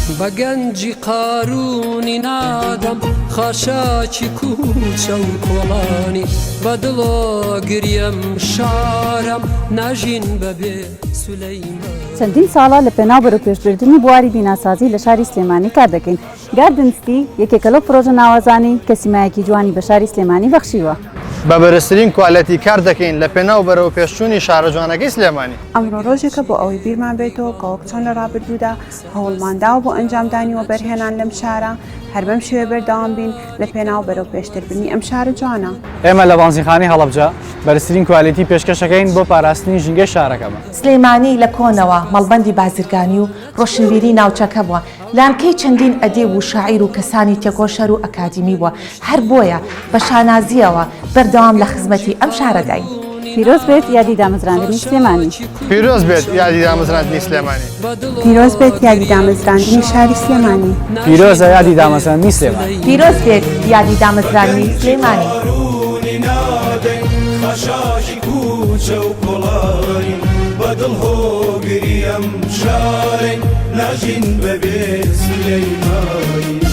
بەگەنجی قارونی نادەم خاشاکی کوچە و کۆڵانی بەدڵۆ گریم شارم ناژین بەبێ سولەیمان. چەندین ساڵە لە پێناو بەرەوپێشبردننی بواری بیناسازی لە شاری سلێمانی کار دەکەین. گاردنستی یەکێکە لەو پرۆژە ناوازانی کە سیمایەکی جوانی بە شاری سلێمانی بەخشیوە. بە بەرزترین کوالەتی کار دەکەین لە پێناو بەرەو پێشچوونی شارە جوانەکەی سلێمانی. ئەمڕۆ ڕۆژێکە بۆ ئەوەی بیرمان بێتەوە کەوەک چۆن لە ڕابردوودا هەوڵمانداوە بۆ ئەنجامدانیوە بەرهێنان لەم شارە هەر بەم شێوە بەردەوام بین لە پێناو بەرەو پێشتربردنی ئەم شارە جوانە. ئێمە لە بانزیخانی هەڵەبجە بەرزترین کوالەتی پێشکەشەکەین بۆ پاراستنی ژینگەی شارەکەمە. سلێمانی لە کۆنەوە مەڵبەندی بازرگانی و ڕۆشنبیری ناوچەکە بووە. لامکەی چەندین ئەدێب و شاعیر و کەسانی تێکۆشەر و ئەکادیمی بووە. هەر بۆیە بە شانازیەوە بەردەوام لە خزمەتی ئەم شارەداین. پیرۆز بێت یادی دامەزراندنی سلێمانی. پیرۆز بێت یادی دامەزراندنی سلێمانی. پیرۆز بێت یادی دامەزراندنی شاری سلێمانی. پیرۆزە یادی دامەزراندنی سلێمانی. پیرۆز بێت یادی دامەزراندنی سلێمانی. خشاشی کوچە و کۆڵانی بەدڵ هۆگری ئەم شارەی ناژین بەبێ سلەیمانی.